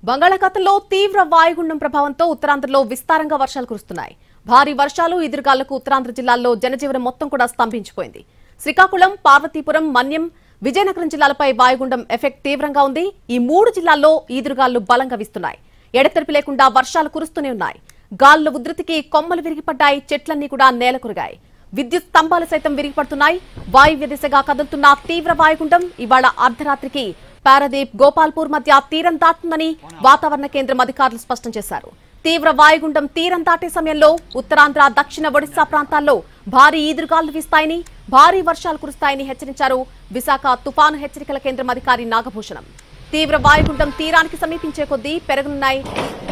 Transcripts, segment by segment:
బంగాళాఖాతంలో తీవ్ర వాయుగుండం ప్రభావంతో ఉత్తరాంధ్రలో విస్తారంగా వర్షాలు కురుస్తున్నాయి. భారీ వర్షాలు ఎదురుగాలులకు ఉత్తరాంధ్ర జిల్లాల్లో జనజీవనం మొత్తం కూడా స్తంభించిపోయింది. శ్రీకాకుళం, పార్వతీపురం, మన్యం, విజయనగరం జిల్లాలపై వాయుగుండం ఎఫెక్ట్ తీవ్రంగా ఉంది. ఈ 3 జిల్లాల్లో ఈదురుగాలు బలంగా వీస్తున్నాయి. ఎడతెరిపి లేకుండా వర్షాలు కురుస్తూనే ఉన్నాయి. గాలుల ఉధృతికి కొమ్మలు విరిగిపడ్డాయి. చెట్లన్నీ కూడా నేలకొరిగాయి. విద్యుత్ స్తంభాలు సైతం విరిగిపడుతున్నాయి. వాయువ్య దిశగా కదులుతున్న తీవ్ర వాయుగుండం ఇవాళ అర్ధరాత్రికి పారదీప్, గోపాల్పూర్ మధ్య తీరం దాటుతుందని వాతావరణ కేంద్రం అధికారులు స్పష్టం చేశారు. తీవ్ర వాయుగుండం తీరం దాటే సమయంలో ఉత్తరాంధ్ర, దక్షిణ ఒడిశా ప్రాంతాల్లో భారీ ఈదురుగాలు వీస్తాయని, భారీ వర్షాలు కురుస్తాయని హెచ్చరించారు విశాఖ తుఫాను హెచ్చరికల కేంద్రం అధికారి నాగభూషణం. తీవ్ర వాయుగుండం తీరానికి సమీపించే కొద్దీ పెరగనున్నాయి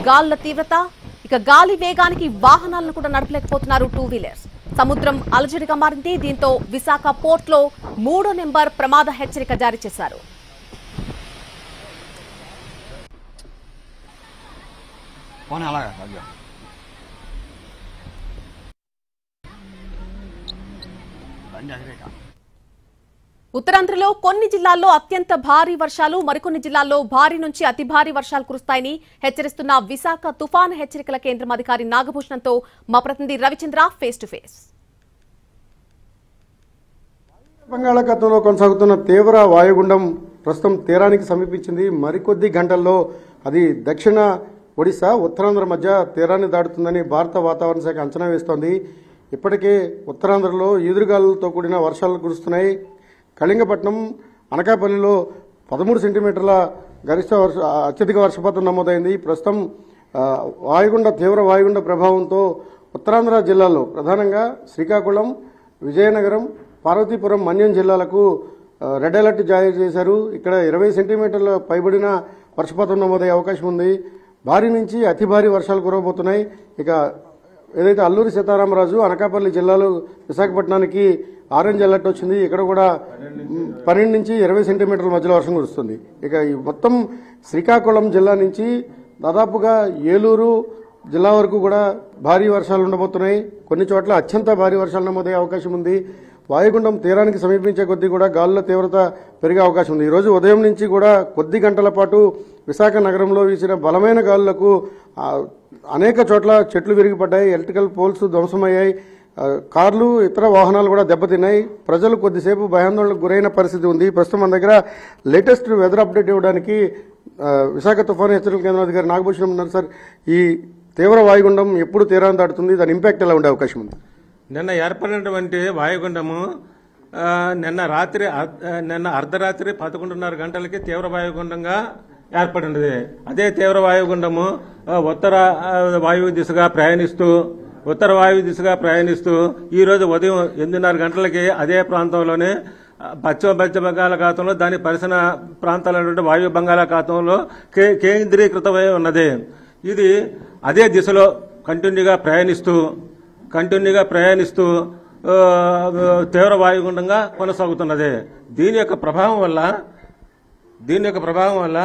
గాలుల తీవ్రత. ఇక గాలి వేగానికి వాహనాలను కూడా నడపలేకపోతున్నారు 2 వీలర్స్. సముద్రం అలజడిగా మారింది. దీంతో విశాఖ పోర్ట్లో 3వ నెంబర్ ప్రమాద హెచ్చరిక జారీ చేశారు. ఉత్తరాంధ్రలో కొన్ని జిల్లాల్లో అత్యంత భారీ వర్షాలు, మరికొన్ని జిల్లాల్లో భారీ నుంచి అతి భారీ వర్షాలు కురుస్తాయని హెచ్చరిస్తున్న విశాఖ తుఫాను హెచ్చరికల కేంద్రం అధికారి నాగభూషణంతో మా ప్రతినిధి రవిచంద్ర ఫేస్ టు ఫేస్. బంగాళాఖాతంలో కొనసాగుతున్న తీవ్ర వాయుగుండం ప్రస్తుతం తీరానికి సమీపించింది. మరికొద్ది గంటల్లో అది దక్షిణ ఒడిశా, ఉత్తరాంధ్ర మధ్య తీరాన్ని దాటుతుందని భారత వాతావరణ శాఖ అంచనా వేస్తోంది. ఇప్పటికే ఉత్తరాంధ్రలో ఈదురుగాలులతో కూడిన వర్షాలు కురుస్తున్నాయి. కళింగపట్నం, అనకాపల్లిలో 13 సెంటీమీటర్ల అత్యధిక వర్షపాతం నమోదైంది. ప్రస్తుతం తీవ్ర వాయుగుండ ప్రభావంతో ఉత్తరాంధ్ర జిల్లాల్లో ప్రధానంగా శ్రీకాకుళం, విజయనగరం, పార్వతీపురం, మన్యం జిల్లాలకు రెడ్ అలర్ట్ జారీ చేశారు. ఇక్కడ 20 సెంటీమీటర్ల పైబడిన వర్షపాతం నమోదయ్యే అవకాశం ఉంది. భారీ నుంచి అతి భారీ వర్షాలు కురవబోతున్నాయి. ఇక ఏదైతే అల్లూరి సీతారామరాజు, అనకాపల్లి జిల్లాలు, విశాఖపట్నానికి ఆరెంజ్ అలర్ట్ వచ్చింది. ఇక్కడ కూడా 12 నుంచి 20 సెంటీమీటర్ల మధ్యలో వర్షం కురుస్తుంది. ఇక ఈ మొత్తం శ్రీకాకుళం జిల్లా నుంచి దాదాపుగా ఏలూరు జిల్లా వరకు కూడా భారీ వర్షాలు ఉండబోతున్నాయి. కొన్ని చోట్ల అత్యంత భారీ వర్షాలు నమోదయ్యే అవకాశం ఉంది. వాయుగుండం తీరానికి సమీపించే కొద్దీ కూడా గాలుల తీవ్రత పెరిగే అవకాశం ఉంది. ఈరోజు ఉదయం నుంచి కూడా కొద్ది గంటల పాటు విశాఖ నగరంలో వీసిన బలమైన గాలులకు అనేక చోట్ల చెట్లు విరిగిపడ్డాయి. Electrical poles ధ్వంసమయ్యాయి. కార్లు, ఇతర వాహనాలు కూడా దెబ్బతిన్నాయి. ప్రజలు కొద్దిసేపు భయాందోళనకు గురైన పరిస్థితి ఉంది. ప్రస్తుతం మన దగ్గర లేటెస్ట్ వెదర్ అప్డేట్ ఇవ్వడానికి విశాఖ తుఫాను హెచ్చరికల కేంద్రం అధికారి నాగభూషణం ఉన్నారు. సార్, ఈ తీవ్ర వాయుగుండం ఎప్పుడు తీరాన్ని దాటుతుంది? దాని ఇంపాక్ట్ ఎలా ఉండే అవకాశం ఉంది? నిన్న ఏర్పడినటువంటి వాయుగుండము నిన్న అర్ధరాత్రి 11:30 గంటలకి తీవ్ర వాయుగుండంగా ఏర్పడినది. అదే తీవ్ర వాయుగుండము ఉత్తర వాయువు ప్రయాణిస్తూ ఈ రోజు ఉదయం 8:30 గంటలకి అదే ప్రాంతంలోనే పశ్చిమ బంగాళాఖాతంలో, దాని పరిసర ప్రాంతాలైనటువంటి వాయు బంగాళాఖాతంలో కేంద్రీకృతమై ఉన్నది. ఇది అదే దిశలో కంటిన్యూగా ప్రయాణిస్తూ తీవ్ర వాయుగుండంగా కొనసాగుతున్నది. దీని యొక్క ప్రభావం వల్ల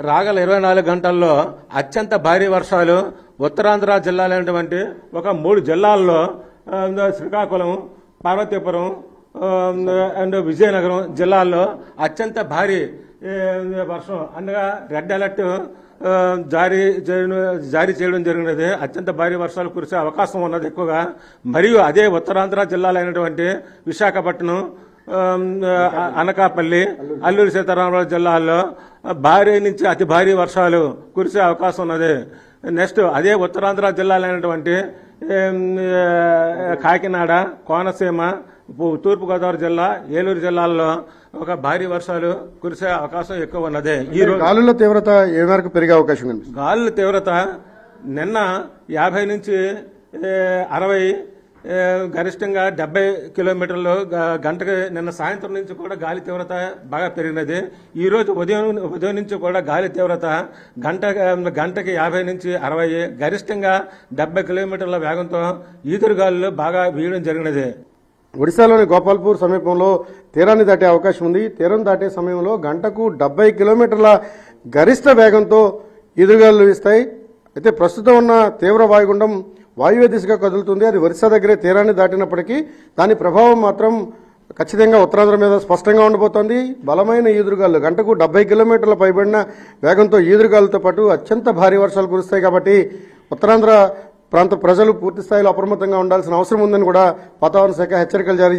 రాగల 24 గంటల్లో అత్యంత భారీ వర్షాలు ఉత్తరాంధ్ర జిల్లాలైనటువంటి ఒక 3 జిల్లాల్లో, శ్రీకాకుళం, పార్వతీపురం అండ్ విజయనగరం జిల్లాల్లో అత్యంత భారీ వర్షం అనగా రెడ్ అలర్ట్ జారీ చేయడం జరిగినది. అత్యంత భారీ వర్షాలు కురిసే అవకాశం ఉన్నది ఎక్కువగా. మరియు అదే ఉత్తరాంధ్ర జిల్లాలైనటువంటి విశాఖపట్నం, అనకాపల్లి, అల్లూరి సీతారామరాజు జిల్లాల్లో భారీ నుంచి అతి భారీ వర్షాలు కురిసే అవకాశం ఉన్నది. నెక్స్ట్ అదే ఉత్తరాంధ్ర జిల్లాలైనటువంటి కాకినాడ, కోనసీమ, తూర్పుగోదావరి జిల్లా, ఏలూరు జిల్లాల్లో ఒక భారీ వర్షాలు కురిసే అవకాశం ఎక్కువ ఉన్నది. ఈ గాలుల తీవ్రత ఏ మేరకు పెరిగే అవకాశం ఉంది? గాలుల తీవ్రత నిన్న 50 నుంచి 60, గరిష్టంగా 70 కిలోమీటర్లు గంటకి నిన్న సాయంత్రం నుంచి కూడా గాలి తీవ్రత బాగా పెరిగినది. ఈ రోజు ఉదయం నుంచి కూడా గాలి తీవ్రత గంటకి 50 నుంచి 60, గరిష్టంగా 70 కిలోమీటర్ల వేగంతో ఈదురుగాలులు బాగా వీయడం జరిగినది. ఒడిశాలోని గోపాల్పూర్ సమీపంలో తీరాన్ని దాటే అవకాశం ఉంది. తీరం దాటే సమయంలో గంటకు 70 కిలోమీటర్ల గరిష్ట వేగంతో ఈదురుగాలులు వీస్తాయి. అయితే ప్రస్తుతం ఉన్న తీవ్ర వాయుగుండం వాయువ్య దిశగా కదులుతుంది. అది ఒరిస్సా దగ్గరే తీరాన్ని దాటినప్పటికీ దాని ప్రభావం మాత్రం ఖచ్చితంగా ఉత్తరాంధ్ర మీద స్పష్టంగా ఉండబోతోంది. బలమైన ఈదురుగాలు గంటకు 70 కిలోమీటర్ల పైబడిన వేగంతో ఈదురుగాలతో పాటు అత్యంత భారీ వర్షాలు కురుస్తాయి. కాబట్టి ఉత్తరాంధ్ర ప్రాంత ప్రజలు పూర్తి స్థాయిలో అప్రమత్తంగా ఉండాల్సిన అవసరం ఉందని కూడా వాతావరణ శాఖ హెచ్చరికలు జారీ